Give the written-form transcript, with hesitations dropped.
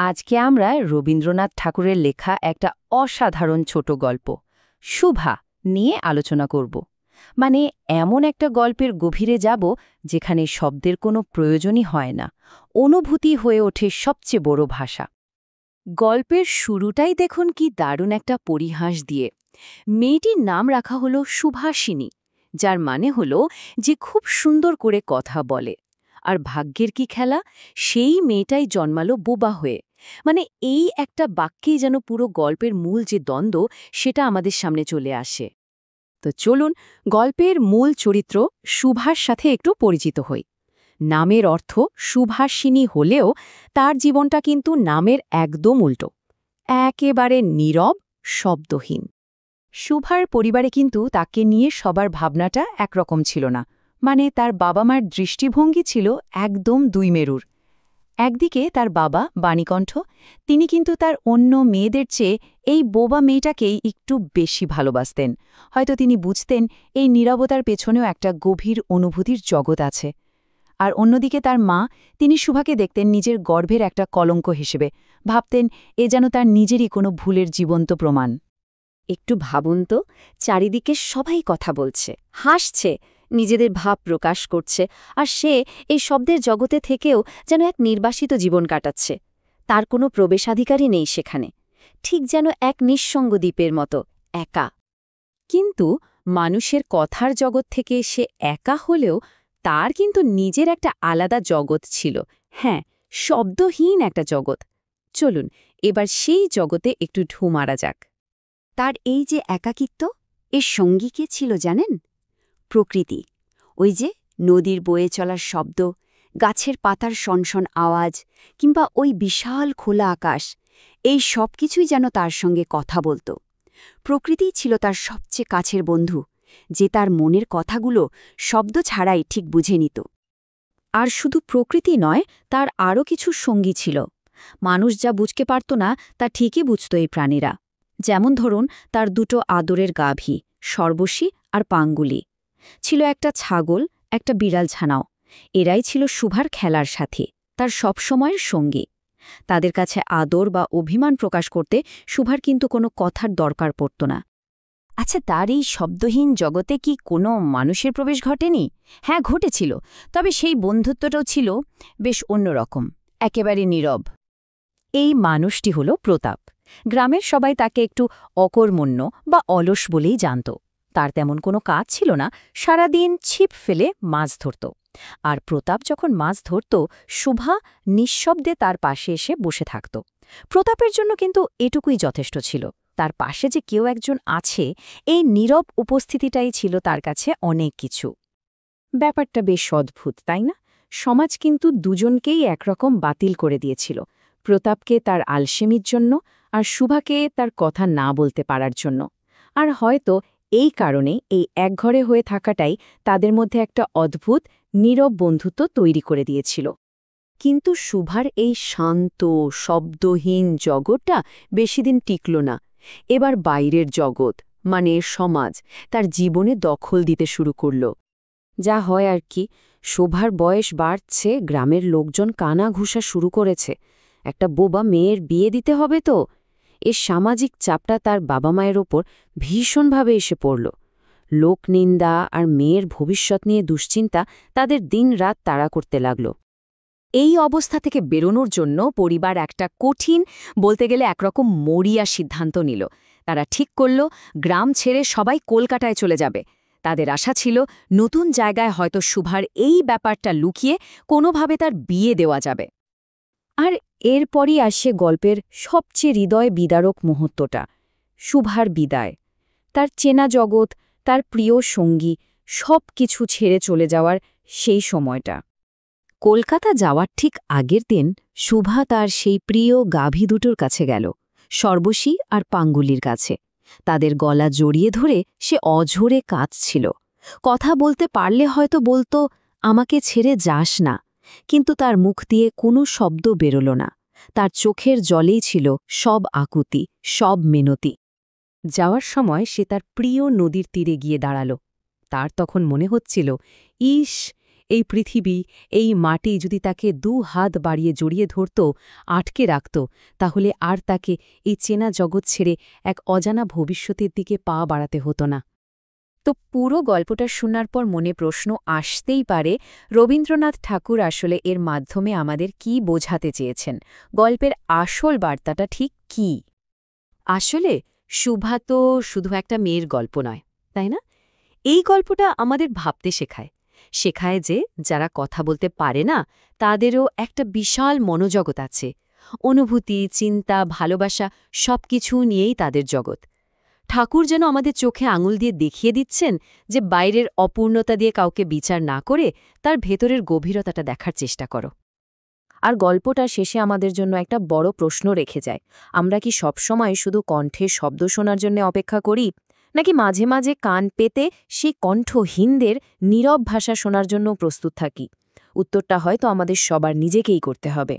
আজকে আমরা রবীন্দ্রনাথ ঠাকুরের লেখা একটা অসাধারণ ছোট গল্প শুভা নিয়ে আলোচনা করব। মানে এমন একটা গল্পের গভীরে যাব যেখানে শব্দের কোনো প্রয়োজনই হয় না, অনুভূতি হয়ে ওঠে সবচেয়ে বড় ভাষা। গল্পের শুরুটাই দেখুন কি দারুণ একটা পরিহাস দিয়ে। মেয়েটির নাম রাখা হলো সুভাষিনী, যার মানে হলো যে খুব সুন্দর করে কথা বলে। আর ভাগ্যের কি খেলা, সেই মেয়েটাই জন্মালো বোবা হয়ে। মানে এই একটা বাক্যেই যেন পুরো গল্পের মূল যে দ্বন্দ্ব সেটা আমাদের সামনে চলে আসে। তো চলুন গল্পের মূল চরিত্র সুভার সাথে একটু পরিচিত হই। নামের অর্থ সুভাষিনী হলেও তার জীবনটা কিন্তু নামের একদম উল্টো, একেবারে নীরব, শব্দহীন। শুভার পরিবারে কিন্তু তাকে নিয়ে সবার ভাবনাটা একরকম ছিল না। মানে তার বাবা মার দৃষ্টিভঙ্গি ছিল একদম দুই মেরুর। একদিকে তার বাবা বাণীকণ্ঠ, তিনি কিন্তু তার অন্য মেয়েদের চেয়ে এই বোবা মেয়েটাকেই একটু বেশি ভালোবাসতেন। হয়তো তিনি বুঝতেন এই নীরবতার পেছনেও একটা গভীর অনুভূতির জগৎ আছে। আর অন্যদিকে তার মা, তিনি শুভাকে দেখতেন নিজের গর্ভের একটা কলঙ্ক হিসেবে, ভাবতেন এ যেন তার নিজেরই কোনো ভুলের জীবন্ত প্রমাণ। একটু ভাবুন তো, চারিদিকে সবাই কথা বলছে, হাসছে, নিজেদের ভাব প্রকাশ করছে, আর সে এই শব্দের জগতে থেকেও যেন এক নির্বাসিত জীবন কাটাচ্ছে। তার কোনো প্রবেশাধিকারই নেই সেখানে, ঠিক যেন এক নিঃসঙ্গ দ্বীপের মতো, একা। কিন্তু মানুষের কথার জগৎ থেকে সে একা হলেও তার কিন্তু নিজের একটা আলাদা জগৎ ছিল। হ্যাঁ, শব্দহীন একটা জগৎ। চলুন এবার সেই জগতে একটু ঢু মারা যাক। তার এই যে একাকিত্ব, এর সঙ্গী কে ছিল জানেন? প্রকৃতি। ওই যে নদীর বয়ে চলার শব্দ, গাছের পাতার সনসন আওয়াজ, কিংবা ওই বিশাল খোলা আকাশ, এই সব কিছুই যেন তার সঙ্গে কথা বলত। প্রকৃতিই ছিল তার সবচেয়ে কাছের বন্ধু, যে তার মনের কথাগুলো শব্দ ছাড়াই ঠিক বুঝে নিত। আর শুধু প্রকৃতি নয়, তার আরও কিছু সঙ্গী ছিল। মানুষ যা বুঝতে পারত না তা ঠিকই বুঝত এই প্রাণীরা। যেমন ধরুন তার দুটো আদরের গাভী, সর্বশী আর পাঙ্গুলি। ছিল একটা ছাগল, একটা বিড়াল ছানাও। এরাই ছিল শুভার খেলার সাথী, তার সবসময়ের সঙ্গী। তাদের কাছে আদর বা অভিমান প্রকাশ করতে শুভার কিন্তু কোনো কথার দরকার পড়ত না। আচ্ছা, তার এই শব্দহীন জগতে কি কোনো মানুষের প্রবেশ ঘটেনি? হ্যাঁ, ঘটেছিল, তবে সেই বন্ধুত্বটাও ছিল বেশ অন্যরকম, একেবারে নীরব। এই মানুষটি হল প্রতাপ। গ্রামের সবাই তাকে একটু অকর্মণ্য বা অলস বলেই জানত। তার তেমন কোনো কাজ ছিল না, সারাদিন ছিপ ফেলে মাছ ধরত। আর প্রতাপ যখন মাছ ধরত, শুভা নিঃশব্দে তার পাশে এসে বসে থাকত। প্রতাপের জন্য কিন্তু এটুকুই যথেষ্ট ছিল। তার পাশে যে কেউ একজন আছে, এই নীরব উপস্থিতিটাই ছিল তার কাছে অনেক কিছু। ব্যাপারটা বেশ অদ্ভুত, তাই না? সমাজ কিন্তু দুজনকেই একরকম বাতিল করে দিয়েছিল, প্রতাপকে তার আলসেমির জন্য আর শুভাকে তার কথা না বলতে পারার জন্য। আর হয়তো এই কারণে এই একঘরে হয়ে থাকাটাই তাদের মধ্যে একটা অদ্ভুত নীরব বন্ধুত্ব তৈরি করে দিয়েছিল। কিন্তু শুভার এই শান্ত, শব্দহীন জগৎটা বেশিদিন টিকল না। এবার বাইরের জগৎ, মানে সমাজ, তার জীবনে দখল দিতে শুরু করল। যা হয় আর কি, শোভার বয়স বাড়ছে, গ্রামের লোকজন কানা ঘুষা শুরু করেছে। একটা বোবা মেয়ের বিয়ে দিতে হবে তো। এর সামাজিক চাপটা তার বাবা মায়ের ওপর ভীষণভাবে এসে পড়ল। লোকনিন্দা আর মেয়ের ভবিষ্যৎ নিয়ে দুশ্চিন্তা তাদের দিন রাত তাড়া করতে লাগল। এই অবস্থা থেকে বেরোনোর জন্য পরিবার একটা কঠিন, বলতে গেলে একরকম মরিয়া সিদ্ধান্ত নিল। তারা ঠিক করল গ্রাম ছেড়ে সবাই কলকাতায় চলে যাবে। তাদের আশা ছিল নতুন জায়গায় হয়তো শুভার এই ব্যাপারটা লুকিয়ে কোনোভাবে তার বিয়ে দেওয়া যাবে। আর এরপরই আসে গল্পের সবচেয়ে হৃদয় বিদারক মুহূর্তটা, শুভার বিদায়। তার চেনা জগৎ, তার প্রিয় সঙ্গী, সব কিছু ছেড়ে চলে যাওয়ার সেই সময়টা। কলকাতা যাওয়ার ঠিক আগের দিন শুভা তার সেই প্রিয় গাভী দুটোর কাছে গেল, সর্বশী আর পাঙ্গুলির কাছে। তাদের গলা জড়িয়ে ধরে সে অঝোরে কাঁদছিল। কথা বলতে পারলে হয়তো বলতো, আমাকে ছেড়ে যাস না, কিন্তু তার মুখ দিয়ে কোনো শব্দ বেরোল না। তার চোখের জলেই ছিল সব আকুতি, সব মিনতি। যাওয়ার সময় সে তার প্রিয় নদীর তীরে গিয়ে দাঁড়াল। তার তখন মনে হচ্ছিল, ইস, এই পৃথিবী, এই মাটি যদি তাকে 2 হাত বাড়িয়ে জড়িয়ে ধরত, আটকে রাখত, তাহলে আর তাকে এই চেনা জগৎ ছেড়ে এক অজানা ভবিষ্যতের দিকে পা বাড়াতে হতো না। তো পুরো গল্পটা শোনার পর মনে প্রশ্ন আসতেই পারে, রবীন্দ্রনাথ ঠাকুর আসলে এর মাধ্যমে আমাদের কি বোঝাতে চেয়েছেন? গল্পের আসল বার্তাটা ঠিক কী? আসলে শুভা তো শুধু একটা মেয়ের গল্প নয়, তাই না? এই গল্পটা আমাদের ভাবতে শেখায়। শেখায় যে যারা কথা বলতে পারে না, তাদেরও একটা বিশাল মনোজগৎ আছে। অনুভূতি, চিন্তা, ভালোবাসা সবকিছু নিয়েই তাদের জগৎ। ঠাকুর যেন আমাদের চোখে আঙুল দিয়ে দেখিয়ে দিচ্ছেন যে বাইরের অপূর্ণতা দিয়ে কাউকে বিচার না করে তার ভেতরের গভীরতাটা দেখার চেষ্টা করো। আর গল্পটা শেষে আমাদের জন্য একটা বড় প্রশ্ন রেখে যায়। আমরা কি সবসময় শুধু কণ্ঠের শব্দ শোনার জন্য অপেক্ষা করি, নাকি মাঝে মাঝে কান পেতে সেই কণ্ঠহীনদের নীরব ভাষা শোনার জন্য প্রস্তুত থাকি? উত্তরটা হয়তো আমাদের সবার নিজেকেই করতে হবে।